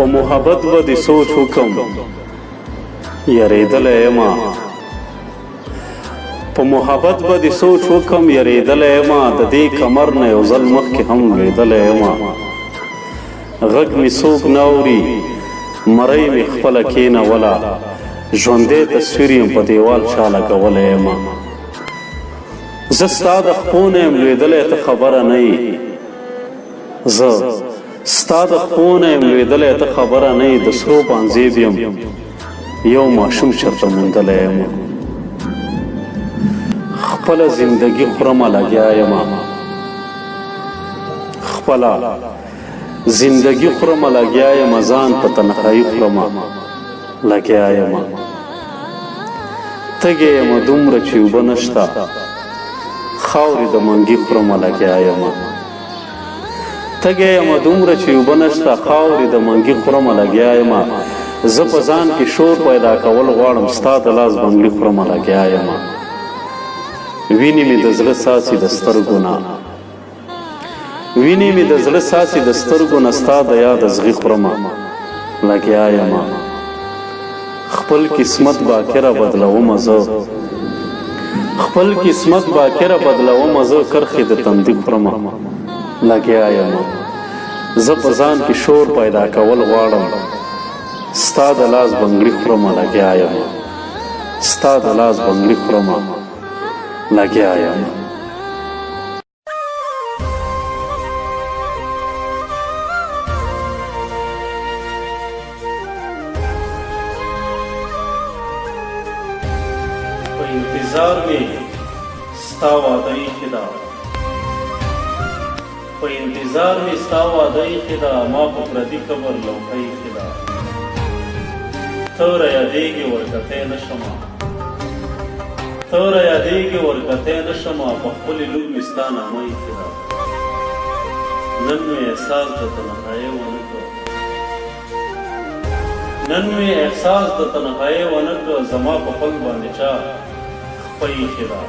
په محبت به دې سوچ وکم یریدلی یمه په محبت به دې سوچ وکم یریدلی یمه د دې کمر نه یو ځل مخکې هم لوېدلی یمه غږ مې څوک نه اوري مرۍ مې خپله کېنوله ژوندی تصویر یم په دیوال چا لګولی یمه زه ستا د خپو نه یم لوېدلی ته خبره نه یې زه ستا د خپو نه یم لوېدلی ته خبره نه یې د سرو پانځیب یم یو ماشوم چېرته موندلی یمه خپله زندګي خورمه لګیا یمه خپله زندګي خورمه لګیا یمه ځان په تنهایي خورمه لګیا یمه تږې یمه دومره چې اوبه نشته خاورې د منګي خورمه لګیا یمه تږې یمه دومره چې اوبه نشته خاورې د منګي خورمه لګیا یمه زه په ځان کې شور پیدا کول غواړم ستا د لاس بنګړي خورمه لګیا یمه وینې مې د زړه څاڅي د سترګو نه وینې مې د زړه څاڅي د سترګو نه ستا د یاد زغي خورمه لګیا یمه خپل قسمت باکره بدلومه زه خپل قسمت باکره بدلومه زه کرښې د تندي خورمه لګیا یمه زه په ځان کې شور پیدا کول غواړم ستا د لاس بنګړي خورمه لګیا یمه ستا د لاس بنګړي خورمه لګیا یمه په انتظار مې ستا واده ایښې ده په انتظار مې ستا واده ایښې ده ما په پردي قبر لوحه ایښې ده ته رایادېږې ورکتی نه شمه ته رایادېږې ورکتی نه شمه په خپلې لور مې ستا نامه ایښې ده نن مې احساس د تنهایۍ ونه کړ نن مې احساس د تنهایۍ ونه کړ زما په خپل باندې چا خپه ایښې ده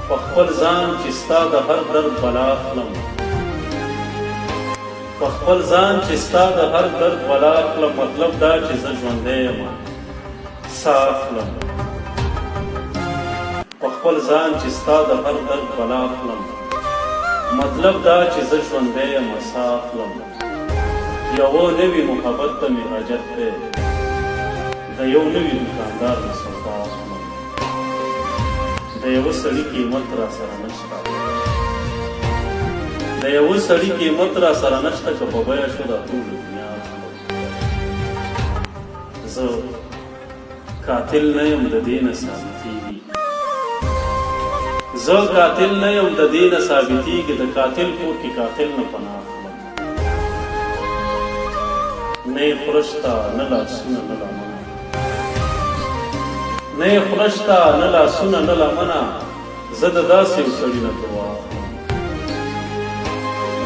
په خپل ځان چې ستا د هر درد بلا اخلم په خپل ځان چې ستا د هر درد بلا اخلم مطلب دا چې زه ژوندی یم ساه اخلم په خپل ځان چې ستا د هر درد بلا اخلم مطلب دا چې زه ژوندی یم ساه اخلم یوه نوي محبت ته مې حاجت دی د یو نوي دوکاندار نه سودا اخلم د یوه سړي قیمت را سره نشته د یوه سړي قیمت را سره نشته که په بیه شو دا ټوله دنیا اخلم زه قاتل نه یم د دې نه ثابتېږي زه قاتل نه یم د دې نه ثابتېږي د قاتل کور کې قاتل نه پناه اخلم نه یې خوله شته نه لاسونه نه لمنه نه یې خوله شته نه لاسونه نه لمنه زه د داسې یو سړي نه دعا اخلم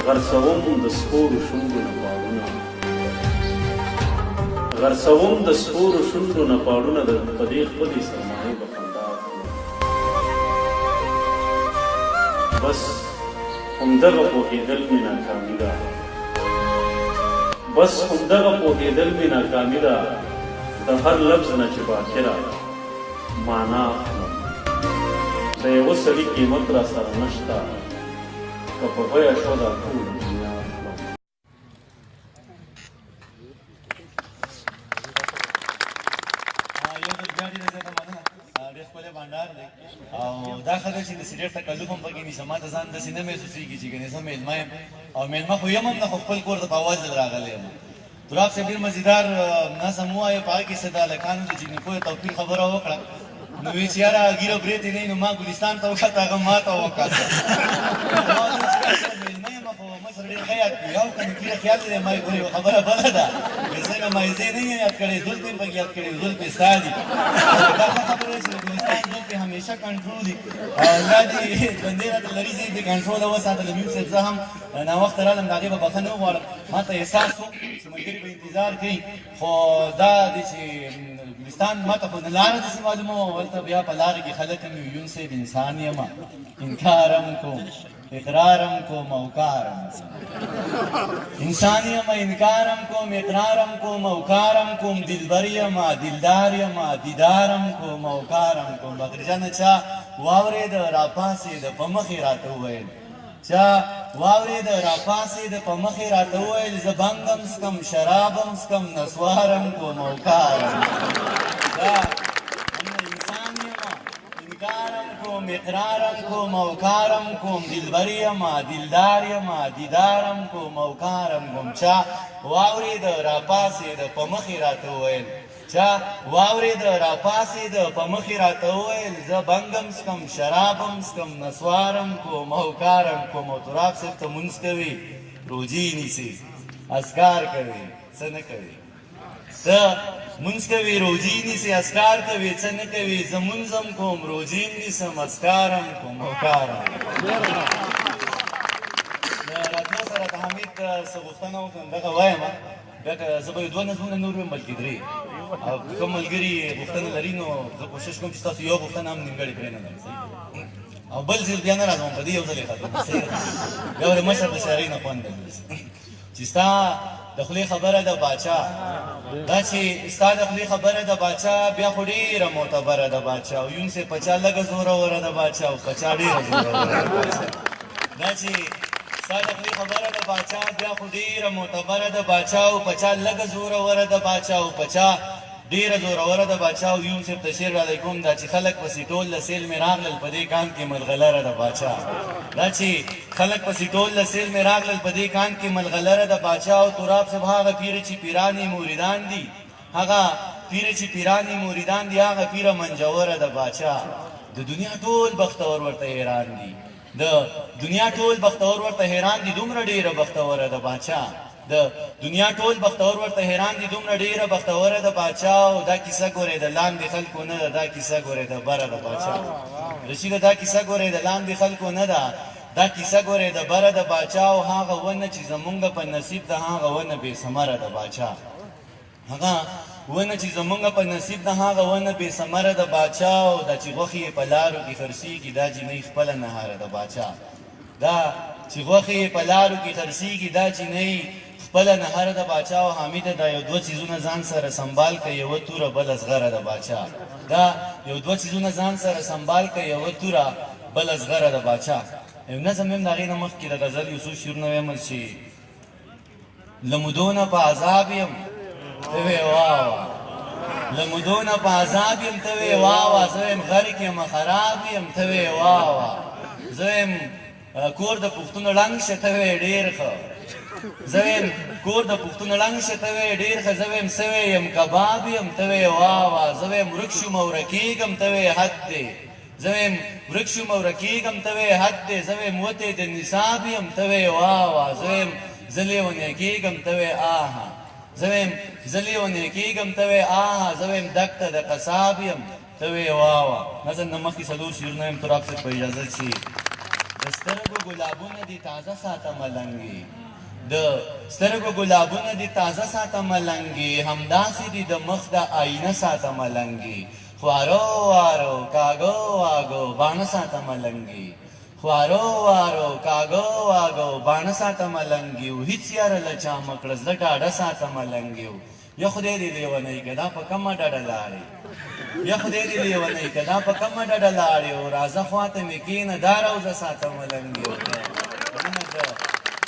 غرڅوم د سپورو شونډو نه پاړونه غرڅوم د سپورو شونډو نه پاړونه د په دې خپلې سرمایې به خندا اخلم بس همدغه پوهېدل مې ناکامي ده بس همدغه پوهېدل مې ناکامي ده د هر لفظ نه چې باکره معنا اخلم د یوه سړي قیمت را سره نشته که په بیه شو دا ټوله دنیا اخلم ډېر ښکلی بانډار دی او دا خبره چې د سګرېټ تکلف هم پکې نیسه ما ته ځان داسې نه محسوسېږي چې ګنې زه میلمه یم او میلمه خو یم هم نه خو خپل کور ته په اول ځل راغلی یم تراب صاحب ډېر مزیدار نظم ووایه په هغه کې څه د هلکانو د جګنیکو د توپیر خبره وکړه نو وایي چې یاره ږیره برېتې نه وي نو ما ګلستان ته وکته هغه ما ته وکته میلمه یم خو ما سره ډېر ښه یاد کړي او که مې کېږه خیال دی ما یې ګورې یوه خبره بله ده څنګه مایزې نه یې یاد کړی زلفې یې پکې یاد کړي زلفې ستا دي دا ښه خبره چې د ګلستان زلفې همیشه کنټرول دي او دا دې ژوندی راته لري چې دې کنټروله وساتله میو صاحب زه هم ناوخته رالم د هغې به بښنه وغواړم ما ته احساس و چې ملګري به انتظار کوي خو دا دی چې ګلستان ما ته خو نه لاره داسې معلومه وه ولته بیا په لاره کې خلک هم وي یون صاحب انسان یم انکار هم کوم اقرارم کوم او کارم انسان یم انکارم کوم اقرارم کوم او کارم کوم دلبر یم دلدار یم دیدارم کوم او کارم کوم بکرجانه چا واورېد راپاسېد په مخې راته وویل چا واورېد راپاسېد په مخې راته وویل زه بنګم څکم شرابم څکم نسوارم کوم او کارم انکارم کوم اقرارم کوم او کارم کوم دلبر یم دلدار یم دیدارم کوم او کارم کوم چا واورېد راپاسېد په مخې راته وویل چا واورېد راپاسېد په مخې راته وویل زه بنګم څکم شرابم څکم نسوارم کوم او کارم کوم او تراب صاحب ته مونځ کوي روجې نیسي اذکار کوي څه نه کوي ته مونځ کوي روجې نیسي اذکار کوي څه نه کوي زه مونځم کوم روجې نیسم اذکارم کوم او کارم د راتلو سره د حمید څه غوښتنه وکړم دغه وایم بیا زه به یې دوه نظمونه نور ویم بلکې درې او کوم ملګري غوښتنه لري نو زه کوشش کوم چې تاسو یو غوښتنه هم نیمګړې پرې نه لرئ او بل ځل بیا نه راځم په دې یو ځل یې ختم بیا به د مشر د شاعرۍ نه خوند درځي چې ستا د خولې خبره د باچا دا چې ستا د خولې خبره د باچا بیا خو ډېره معتبره د باچا او یون سې پچا لږه زوروره د باچا او پچا ډېره زوروره د باچا دا چې ستا د خولې خبره د باچا بیا خو ډېره معتبره د باچا او پچا لږه زوروره د باچا او پچا ډېره زوروره د باچا او یون صاحب ته شعر رالی کوم دا چې خلک پسې ټول له سیل مې راغلل په دې کان کې ملغلره د باچا دا چې خلک پسې ټول له سیل مې راغلل په دې کان کې ملغلره د باچا او تراب صاحب هغه پیر چې پیرانې مریدان دي هغه پیر چې پیرانې مریدان دي هغه پیره منجوره د باچا د دنیا ټول بختور ورته حیران دي د دنیا ټول بختور ورته حیران دي دومره ډېره بختوره د باچا د دنیا ټول بختور ورته حیران دي دومره ډېره بختوره د باچا او دا کیسه ګورې د لاندې خلکو نه ده دا کیسه ګورې د بره د باچا رشیده دا کیسه ګورې د لاندې خلکو نه ده دا کیسه ګورې د بره د باچا او هغه ونه چې زمونږ په نصیب ده هغه ونه بې ثمره د باچا هغه ونه چې زمونږ په نصیب ده هغه ونه بې ثمره د باچا او دا چې غوښې یې په لارو کې خرڅېږي دا جینۍ خپله نهاره د باچا دا چې غوښې یې په لارو کې خرڅېږي دا جینۍ خپله نهره د باچا او حمیده دا یو دوه څیزونه ځان سره سنبال که یوه توره بله زغره د باچا دا یو دوه څیزونه ځان سره سنبال که یوه توره بله زغره د باچا یو نظم یم د هغې نه مخکې د غزل یو څو شعرونه ویم چې له مودو نه په عذاب یم ته وې واوه له مودو نه په عذاب یم ته وې واوه زه یم غرق یم خراب یم ته وې واوه زه یم کور د پښتون ړنګ شه ته وې ډېر ښه زه ویم کور د پښتون ړنګ شه ته وې ډېر ښه زه ویم سوی یم کباب یم ته وې واوه زه ویم ورک شوم او رکېږم ته وې حد دی زه ویم ورک شوم او رکېږم ته وې حد دی زه ویم وتی د نصاب یم ته وې واوه زه ویم زه لیونی کېږم ته وې آها زه ویم زه لیونی کېږم ته وې آها زه ویم دکته د قصاب یم ته وې واوه نظم نه مخکې څلور شعرونه یم تراب صاحب په اجازه چې د سترګو ګلابونه دي تازه ساته ملنګې د سترګو ګلابونه دي تازه ساته ملنګې همداسې دي د مخ د آینه ساته ملنګې خوارو وارو کاږو واږو باڼه ساته ملنګې خوارو وارو کاږو واږو باڼه ساته ملنګې و هېڅ یاره له چا مه کړه زړه ډاډه ساته ملنګې و یا خدای دې لیونی که دا په کمه ډډه لاړې یا خدای دې لیونی که دا په کمه ډډه لاړې و راځه خواته مې کښېنه دا روزه ساته ملنګې و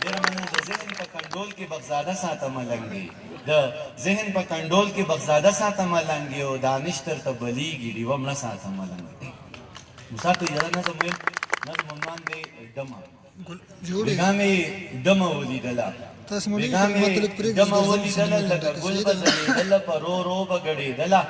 ډېره مننه د ذهن په کنډول کې بغزاده ساته ملنګې د ذهن په کنډول کې بغزاده ساته ملنګې او دانش درته بلیږي ډیوه مړه ساته ملنګې موسی ته اجازه نظم ویل نظم عنوان دی ډمه بیګا مې ډمه ولیدله بیګا مې ډمه ولیدله لکه ګل به ځلېدله په رو رو به ګډېدله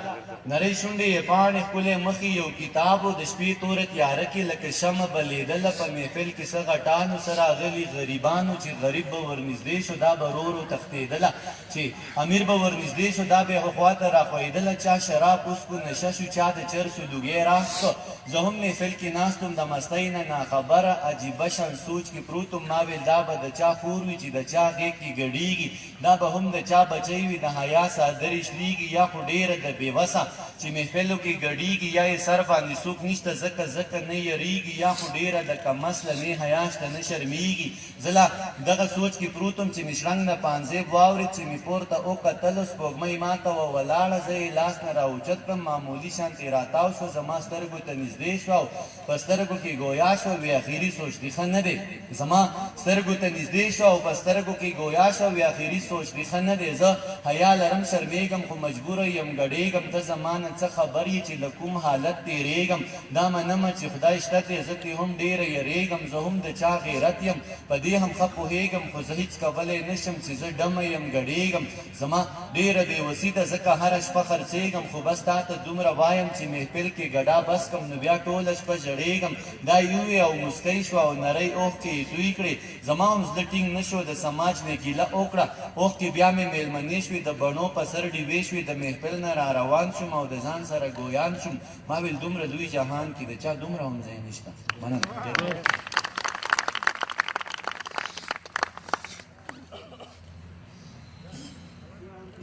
نرۍ شونډې یې پاڼې ښکلې مخې یو کتاب و د شپې توره تیاره کې لکه شمه بلېدله په محفل کې څه غټانو سره غلي غریبانو چې غریب به ورنږدې شو دا به رو رو تښتېدله چې امیر به ورنږدې شو دا به یې خواته راښویېدله چا شراب اوسکو نشه شو چا د چرسو دوګې راښکه زه هم محفل کې ناست وم د مستۍ نه ناخبره عجیبه شانسو سوچ کې پروت ما ویل دا به د چا خور وي چې د چا غېږ کې ګډېږي دا به هم د چا بچی وي د حیا څادرې شلېږي یا خو ډېره د بېوسه چې محفلو کې ګډېږي یا یې سر باندې څوک نشته ځکه نه یریږي یا خو ډېره د کمسله نه حیا شته نه شرمېږي زه لا دغه سوچ کې پروت وم چې مې شرنګ نه پانځې واورېد چې مې پورته وکتل سپوږمۍ ما ته وه ولاړه زه یې لاس نه راوچت کړم معمولي شانتې راتاو شو زما سترګو ته نږدې شوه او په سترګو کې ګویا شوه وی اخري سوچ دې ښه نه دی زما سترګو ته نږدې شوه او په سترګو کې ګویا شوه وی اخري سوچ دې ښه نه دی زه حیا لرم شرمېږم خو مجبوره یم ګډېږم ته زما نه څه خبر یې چې له کوم حالت تېرېږم دا منمه چې خدای شته دی زه ترې هم ډېره یریږم زه هم د چا غیرت یم په دې هم ښه پوهېږم خو زه هېڅ کولی نه شم چې زه ډمه یم ګډېږم زما ډېره بېوسي ده ځکه هره شپه خرڅېږم خو بس تا ته دومره وایم چې محفل کې ګډا بس کم نو بیا ټوله شپه ژړېږم دا یوې او موسکی شوه او نرۍ اوښکې یې توی کړې زما هم زړه ټینګ نه شو د سماج نه ګیله وکړه اوښکې بیا مې میلمنې شوې د بڼو په سر ډیوې شوې د محفل نه را روان شوم او د ځان سره ګویان شوم ما ویل دومره لوی جهان کې د چا دومره هم ځای نشته مننه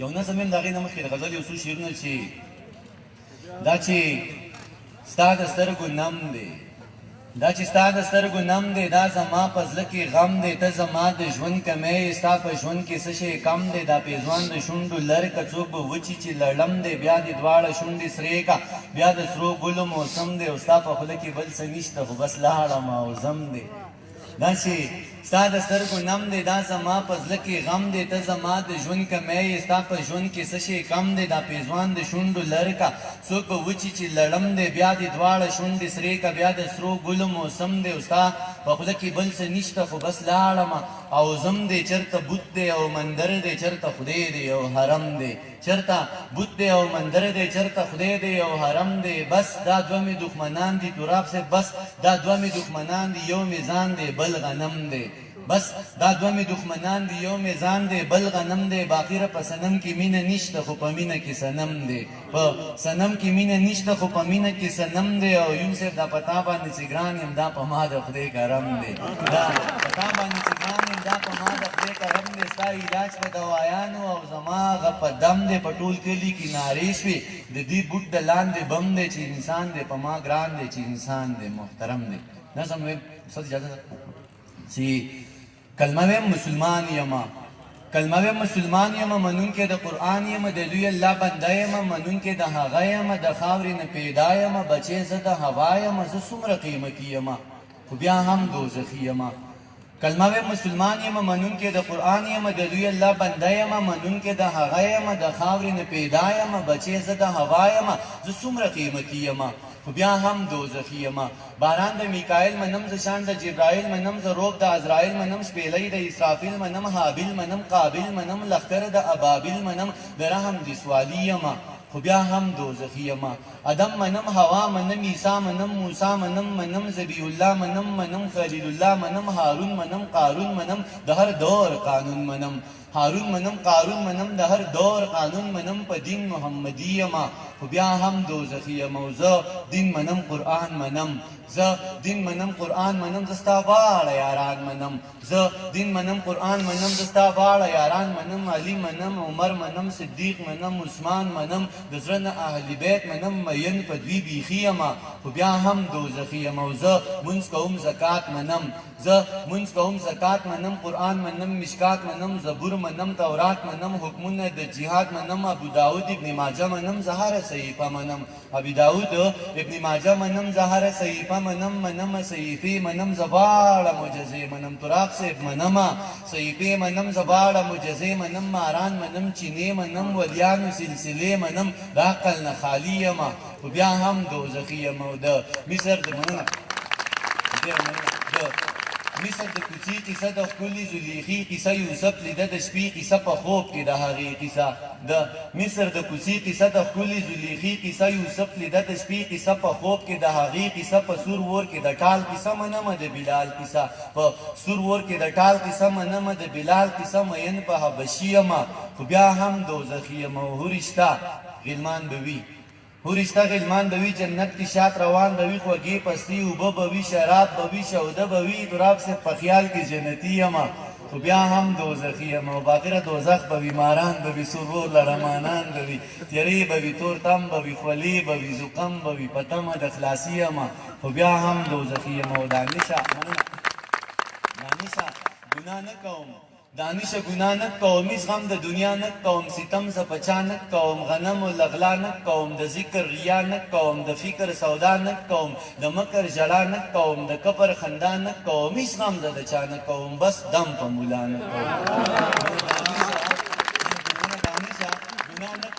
یو نظم یم د هغې نه مخکې د غزل یو څو شعرونه چې دا چې ستا د سترګو نم دی دا چې ستا د سترګو نم دی دا زما په زړه کې غم دی ته زما د ژوند کمی یې ستا په ژوند کې څه شی کم دی دا پېزوان د شونډو لر که څوک به وچي چې لړم دی بیا دې دواړه شونډې سرې کا بیا د سرو ګلو موسم دی او ستا په خوله کې بل څه نشته خو بس لاړم او زم دی دا چې ستا د سترګو نم دی دا زما په زړه کې غم دی ته زما د ژوند کمی یې ستا په ژوند کې څه شی کم دی دا پېزوان د شونډو لر کا څوک به وچي چې لړم دی بیا دې دواړه شونډې سرې کا بیا د سرو ګلو موسم دی او ستا په خوله کې بل څه نشته خو بس لاړمه او زم دی چېرته بت دی او مندر دی چېرته خدای دی او حرم دی چېرته بت دی او مندر دی چېرته خدای دی او حرم دی بس دا دوه مې دښمنان دي تراب صاحب بس دا دوه مې دښمنان دي یو میزان دی بل غنم دی بس دا دوه مې دښمنان دي یو میزان دی بل غنم دی باخره په صنم کې مینه نشته خو په مینه کې صنم دی په صنم کې مینه نشته خو په مینه کې صنم دی او یون صاحب دا پتا باندې چې ګران یم دا په ما د خدای کرم دی دا پتا باندې چې ګران یم دا په ما د خدای کرم دی ستا علاج په دوایانو او زما هغه په دم دی په ټول کلي کې نارې شوې د دې بوټ د لاندې بم دی چې انسان دی په ما ګران دی چې انسان دی محترم دی نظم ویم استاد اجازه ده چې کلمه ویم مسلمان یما کلمه ویم مسلمان یما منونکی د قرآن یما د لوی الله بنده یما منونکی د هغه یما د خاورې نه پیدا یما بچی زه د هوا یما زه څومره قیمتي یما خو بیا هم دوزخي یما کلمه ویم مسلمان یما منونکی د قرآن یما د لوی الله بنده یما منونکی د هغه یما د خاورې نه پیدا یما بچی زه د هوا یما زه څومره قیمتي یما خو بیا هم دوزخي یما باران د میکائیل منم ز شان د جبرائیل منم ز روب د عزرائیل منم شپېلۍ د اسرافیل منم حابیل منم قابل منم لښکر د ابابیل منم د رحم د سوالی یما خو بیا هم دوزخي یما ادم منم هوا منم عیسی منم موسی منم ذبیح الله منم خلیل الله منم هارون منم قارون منم د هر دور قانون منم هارون منم قارون منم د هر دور قانون منم په دین محمدي یما خو بیا هم دوزخي یم او زه دین منم قرآن منم زه دین منم قرآن منم زه ستا واړه یاران منم زه دین منم قرآن منم زه ستا واړه یاران منم علي منم عمر منم صدیق منم عثمان منم د زړه نه اهل بیت منم مین په دوی بیخي یمه خو بیا هم دوزخي یم او زه مونځ کوم زکات منم زه مونځ کوم زکات منم قرآن منم مشکات منم زبور منم تورات منم حکمونه د جهاد منم ابو داود ابن ماجه منم زهره صحیفه منم ابو داود ابن ماجه منم زهره صحیفه منم صحیفه منم زباړه معجزې منم تراق صاحب منم صحیفه منم زباړه معجزې منم ماران منم چینې منم ولیانو سلسلې منم د عقل نه خالي یمه خو بیا هم دوزخي یم او د مصر د مننه مصر د کوڅې قصه د ښکلي زلیخي قصه یوسف لیده د شپې قصه په خوب کې د هغې قصه د مصر د کوڅې قصه د ښکلي زلیخي قصه یوسف لیده د شپې قصه په خوب کې د هغې قصه په سور ور کې د ټال قصه منمه د بلال قصه په سور ور کې د ټال قصه منمه د بلال قصه مین په حبشي یمه خو بیا هم دوزخي یمه او هورې شته غلمان به وي هو رشته غلمان به وي جنت کې شات روان به وي خوږې پستي اوبه به وي شراب به وي شوده به وي تراب صاحب په خیال کې جنتي یمه خو بیا هم دوزخي یم او باخره دوزخ به وي ماران به وي سرور لرمانان به وي تیرې به وي تور تم به وي خولې به وي زقم به وي په تمه د خلاصي یم خو بیا هم دوزخي یم او دانشه ګناه نه کوم دانشه ګناه نه کوم هیڅ غم د دنیا نه کوم ستم ز پچا نه کوم غنم و لغلا نه کوم د ذکر ریا نه کوم د فکر سودا نه کوم د مکر جړا نه کوم د کفر خندا نه کوم هیڅ غم د چا نه کوم بس دم په مولا نه کوم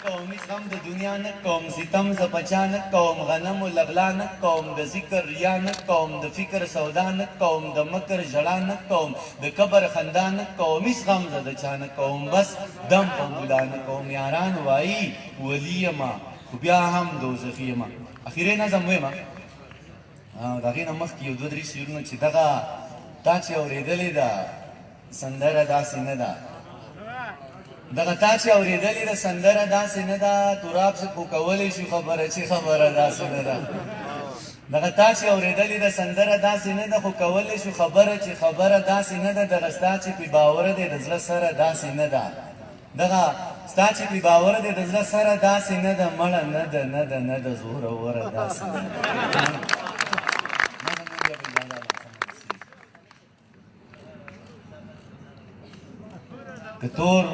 کوم هیڅ غم د دنیا نه کوم ستم ز پچا نه کوم غنم و لغلا نه کوم د ذکر ریا نه کوم د فکر سودا نه کوم د مکر ژړا نه کوم د کبر خندا نه کوم هیڅ غم د چا نه کوم بس دم په مولا نه کوم یاران وایي ولی یمه خو بیا هم دوزخي یمه اخري نظم ویمه د هغې نه مخکې یو دوه درې شعرونه چې دغه تا چې اورېدلې ده سندره داسې نه ده دغه تا چې اورېدلې ده سندره داسې نه ده تراب چې خو کولی شي خبره چې خبره داسې نه ده دغه تا چې اورېدلې ده سندره داسې نه ده خو کولی شو خبره چې خبره داسې نه ده دغه ستا چې پې باور دی د زړه سره داسې نه ده دغه ستا چې پې باور دی د زړه سره داسې نه ده مړه نه ده نه ده نه ده زوروره داسې نه ده که تور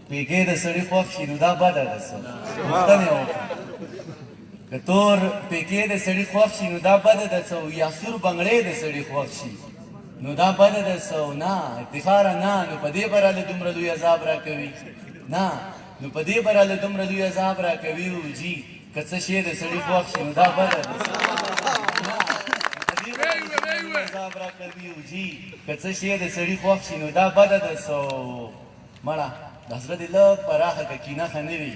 پیکې د سړي خوښ شي نو دا بده ده څه پوښتنې وکړه که تور پیکې د سړي خوښ شي نو دا بده ده څه یا سور بنګړې د سړي خوښ شي نو دا بده ده څه نه افتخاره نه نو په دې به راله دومره لوی عذاب راکوي نه نو په دې به راله دومره لوی عذاب راکوي جي که څه شی د سړي خوښ شي نو دا بده ده عذاب راکوي جي که څه شی د سړي خوښ شي نو دا بده ده څه مړه د زړه دې لږ پراخه که کینه ښه نه وي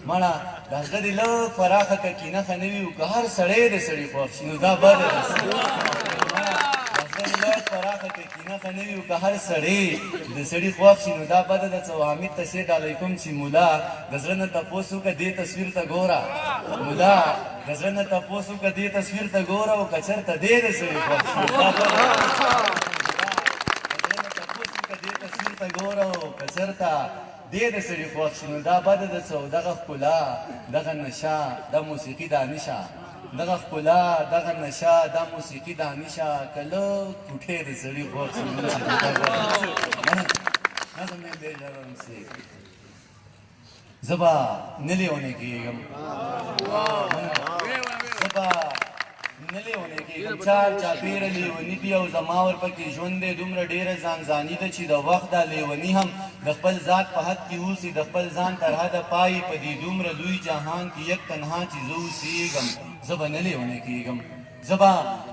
مړه د زړه دې لږ پراخه که کینه ښه نه وي او که هر سړی د سړي خوښ شي نو دا بده ده پراخه که کینه ښه نه وي او که هر سړی د سړي خوښ شي نو دا بده ده څه حامد تشهید علیکم چې مولا د زړه نه تپوس وکړه دې تصویر ته ګوره مولا د زړه نه تپوس وکړه دې تصویر ته ګوره او که چېرته دې د سړي خوښ شي ګوره او که چېرته دې د سړي خوښ شي نو دا بده ده څه دغه ښکلا دغه نشه دا موسیقي دانشه دغه ښکلا دغه نشه دا موسیقي دانشه که لږ ټوټې د سړي خوښ شي نظم مې بېجرم سي زه به نه لیونی کېږم زه به نه لیونی کېږم چار چاپېره لیوني دي او زما ورپکې ژوند دی دومره ډېره ځانځاني ده چې د وخت دا لیوني هم د خپل ذات په حد کې اوسي د خپل ځان تر حده پایي په دې دومره لوی جهان کې یک تنها چې زه اوسېږم زه به نه لیونی کېږم زه به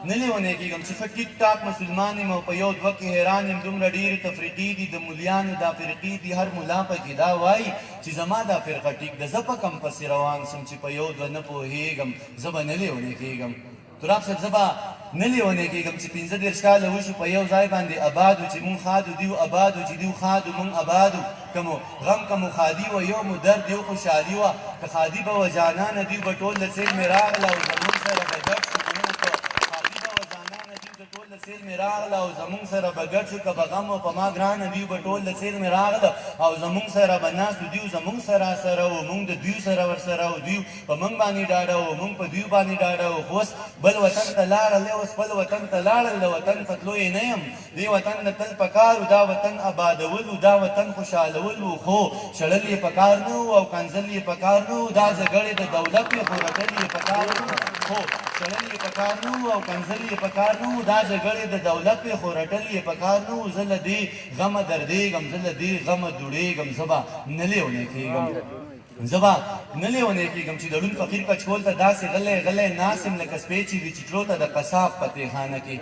نه لیونی کېږم چې ښه ټیک ټاک مسلمان یم او په یو دوه کې حیران یم دومره ډېرې تفریقې دي د ملیانو دا فرقې دي هر ملا پکې دا وایي چې زما دا فرقه ټیک ده زه په کم پسې روان سم چې په یو دوه نه پوهېږم زه به نه لیونی کېږم تراب صاحب زه به نه لیونی کېږم چې 15 کاله وشو په یو ځای باندې آباد و چې مونږ ښاد و دیو آباد و چې دیو ښاد و مونږ آباد و که مو غم که مو ښادي وه یو مو درد یو خوشحالي وه که ښادي به وه جانانه دیو به ټول له څېل مې راغله او زمونږ سره به ګډ شو سیل می راغله او زمونږ سره به ګډ شو که به غم و په ما ګرانه دیو به ټول د سیل می راغله او زمونږ سره به ناست و دیو زمونږ سره سره و مونږ د دوی سره ورسره و دیو په مونږ باندې ډاډه و مونږ په دوی باندې ډاډه و خو اوس بل وطن ته لاړل اوس خپل وطن ته لاړل د وطن په تلو یې نه یم دې وطن د تل په کار و دا وطن آبادول و دا وطن خوشحالول و خو شړل یې په کار نه و او کنځل یې په کار نه و دا جګړې د دولت یې خو رټل یې په کار نه خو شړل یې په کار نه و او کنځل یې په کار نه و دا جګړې د دولت یې خو رټل یې په کار نه و زه له دې غمه دردېږم زه له دې غمه دوړېږم زه به نه لیونی کېږم زه به نه لیونی کېږم چې د ړوند فقیر کچکول ته داسې غلی غلی ناست یم لکه سپی چې وي چیټلو ته د قصاب په تېخانه کې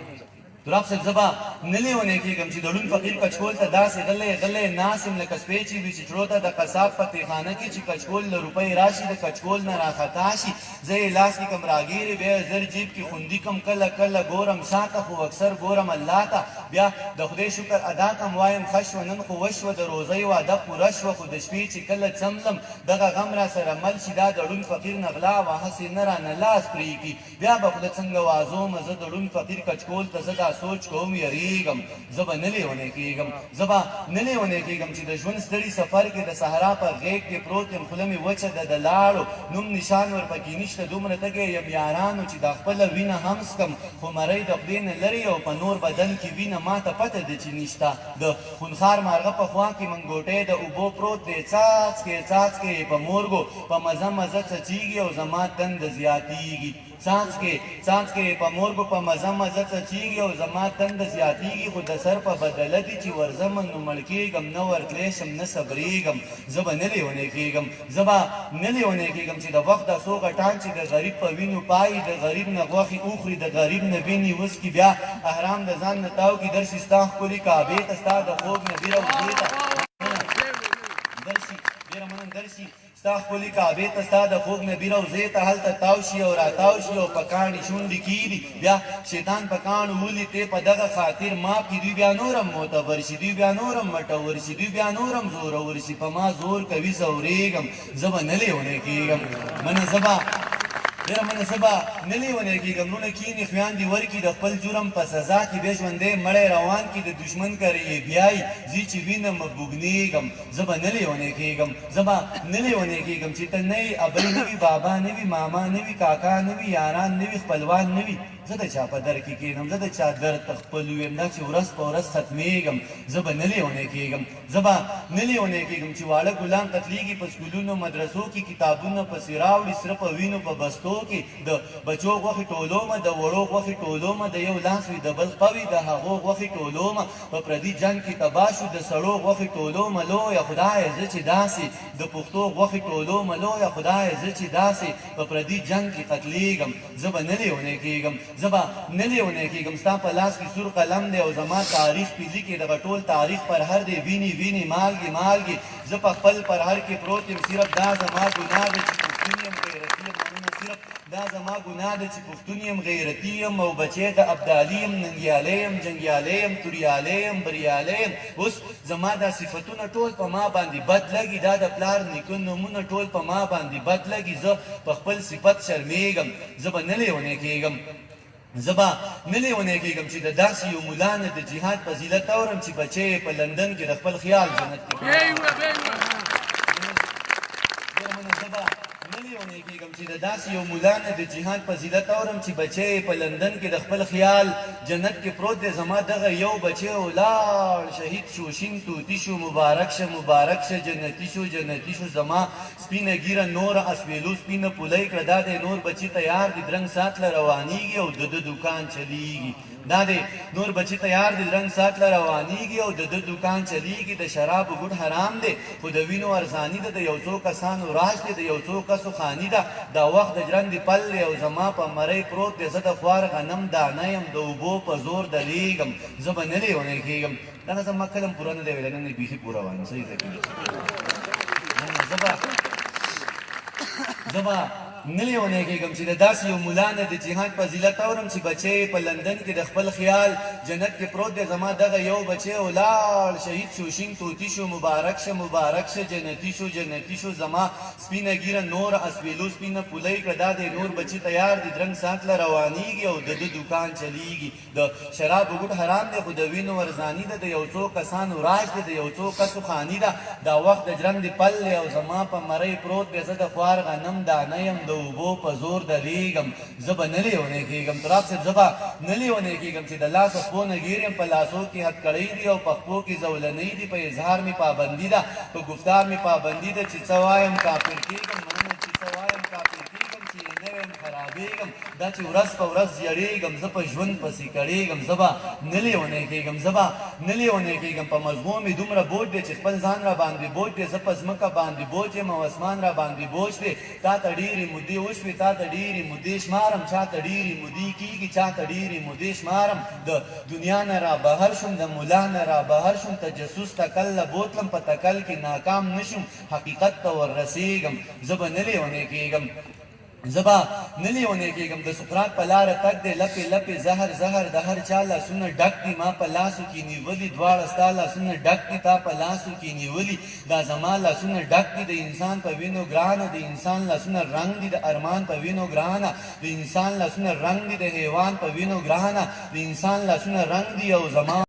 تراب صاحب زبا نه لیونی کېږم چې د ړوند فقیر کچکول ته داسې غلی ناست یم لکه سپی چې وي چې چړو ته د قصاب په تېخانه کې چې کچکول له روپۍ راشي د کچکول نه راخطا شي زه یې لاس کې کم راګیرې بیا یې زر جیب کې خوندي کم کله کله ګورم شاته خو اکثر ګورم الله ته بیا د خدای شکر ادا کم وایم ښه شوه نن خو وشوه د روزۍ واده پوره شوه خو د شپې چې کله څملم دغه غم را سره مل شي دا د ړوند فقیر نه غلا وه هسې نه رانه لاس پرېږدي بیا به خو د څنګه وازومه زه د ړوند فقیر کچکول ته زه دا سوچ کوم یریږم زه به نه لیونی کېږم چې د ژوند ستړي سفر کې د صحرا پر غیږ کې پروت یم خوله مې وچه ده د لاړو نوم نشان ورپکې نشته دومره تږی یم یارانو چې دا خپله وینه هم څکم خو مرۍ د خدای نه لرې او په نور بدن کې وینه ما ته پته ده چې نشته د خونخوار مارغه په خوا کې منګوټی د اوبو پروت دی څاڅکې په مورګو په مزه څڅېږي او زما تنده زیاتېږي څاڅکې په مورګو په مزه څڅېږي او زما تنده زیاتېږي خو د سر په بدله دي چې ورځم نو مړ کېږم نه ورتلی شم نه صبرېږم زه به نه لیونی کېږم چې د وخت دا څو غټان چې د غریب په وینو پایي د غریب نه غوښې اوخوري د غریب نه وینې وڅکي بیا احرام د ځان نه تاو کي درشي ستا ښکلې کعبې ته ستا د خوږ نه بیره وزې ته درشي ستا ښکلې کعبې ته ستا د خوږ نه بیره وزې ته هلته تاو شي او راتاو شي او په کاڼي شونډې کېږدي بیا شیطان په کاڼو ولیتې په دغه خاطر ماپ کړي دوی بیا نورم معتبر شي دوی بیا نورم مټور شي دوی بیا نورم زورور شي په ما زور کوي زورېږم زه به نه لیونی کېږم منه سبا نه لیونی کېږم نونه کښېني خویاندې ورکړي د خپل جرم په سزا کې بیا ژوندی مړی روان کړي د دشمن کره یې بیایي زه چې وینم بوږنېږم زه به نه لیونی کېږم چې ته نه یې ابۍ نه وي بابا نه وي ماما نه وي کاکا نه وي یاران نه وي خپلوان نه وي زه د چا په در کې کښېنم زه د چا درد ته خپل ویم دا چې ورځ په ورځ ختمېږم زه به نه لیونی کېږم چې واړه ګلان قتلېږي په سکولونو مدرسو کې کتابونه پسې راوړي سره په وینو په بستو کې د بچو غوښې ټولومه د وړو غوښې ټولومه د یو لاس وي د بل خپه وي د هغو غوښې ټولومه په پردي جنګ کې تباه شو د سړو غوښې ټولومه لویه خدایه زه چې داسې د پښتو غوښې ټولومه لویه خدایه زه چې داسې په پردي جنګ کې قتلېږم زه به نه لیونی کېږم ستا په لاس کې سور قلم دی او زما تاریخ پې لیکې دغه ټول تاریخ پر هر دی ویني مالګې زه په خپل پر هر کې پروت یم صرف دا زما ګناه ده چې پښتون یم غیرتي یم صرف دا زما ګناه ده چې پښتون یم غیرتي یم او بچی د ابدالي یم ننګیالی یم جنګیالی یم توریالی یم بریالی یم اوس زما دا صفتونه ټول په ما باندې بد لګي دا د پلار نیکه نومونه ټول په ما باندې بد لګي زه په خپل صفت شرمېږم زه به نه لیونی کېږم چې د داسې یو ملا نه د جهاد فضیلت اورم چې بچی یې په لندن کې د خپل خیال جنت کې چې د داسې یو مولا نه د جهاد فضیلت اورم چې بچی یې په لندن کې د خپل خیال جنت کې پروت دی زما دغه یو بچی ولاړ شهید شو شین توتي شو مبارک شه جنتي شو زما سپینه ګیره نوره اسویلو سپینه پولی کړه دا دی نور بچي تیار دي درنګ سات له روانېږي او د دوکان چلیږي دا دی نور بچی تیار دي رنګ سات له روانېږي او د دوکان چلیږي د شرابو ګوټ حرام دی خو د وینو ارزاني ده د یو څو کسانو راج دی د یو څو کسو خاني ده دا وخت د ژرندې پل دی او زما په مرۍ پروت دی زه د خوار غنم دانه یم د اوبو په زور دلیږم زه به نه لیونی کېږم دا نظم ما کله هم پوره نه دی ویلی نن یې بیخي پوره وایم صحیح ځای کې زه به نه لیونی کېږم چې د داسې یو ملا نه د جهاد فضیلت اورم چې بچی یې په لندن کې د خپل خیال جنت کې پروت دی زما دغه یو بچی ولاړ شهید شو شین توتي شو مبارک شه جنتي شو زما سپینه ګیره نور اسویلو سپینه پولی کړه دا دی نور بچي تیار دي درنګ سات له روانېږي او د دوکان چلیږي د شرابو ګوټ حرام دی خو د وینو ارزاني ده د یو څو کسانو راج دی د یو څو کسو خاني ده دا وخت د ژرندې پل دی او زما په مرۍ پروت دی زه د خوار غنم دانه یم د اوبو په زور دلیږم زه به نه لیونی کېږم تراب صاحب زه به نه لیونی کېږم چې د لاسه پښو نه ګیر یم په لاسو کې هتکړۍ دي او په پښو کې زولنۍ دي په اظهار مې پابندي ده په گفتار مې پابندي ده چې څه وایم کافر کېږم مننه چې څه وایم کافر کېږم چې نه ویم خرابېږم خرابېږم دا چې ورځ په ورځ زیړېږم زه په ژوند پسې کړېږم زه به نه لیونی کېږم زه به نه لیونی کېږم په مزغو مې دومره بوج دی چې خپل ځان را باندې بوج دی زه په ځمکه باندې بوج یم او اسمان را باندې بوج دی تا ته ډېرې مودې وشوې تا ته ډېرې مودې شمارم چا ته ډېرې مودې کېږي چا ته ډېرې مودې شمارم د دنیا نه را بهر شوم د ملا نه را بهر شوم تجسس تکل له بوتلم په تکل کې ناکام نه شوم حقیقت ته وررسېږم زه به نه لیونی کېږم زه به نه لیونی کېږم د سقراط په لاره تګ دی لپې لپې زهر زهر د هر چا لاسونه ډک دي ما په لاسو کې نیولي دواړه ستا لاسونه ډک دي تا په لاسو کې نیولي دا زما لاسونه ډک دي د انسان په وینو ګرانه د انسان لاسونه رنګ دي د ارمان په وینو ګرانه د انسان لاسونه رنګ دي د حیوان په وینو ګرانه د انسان لاسونه رنګ دي او زما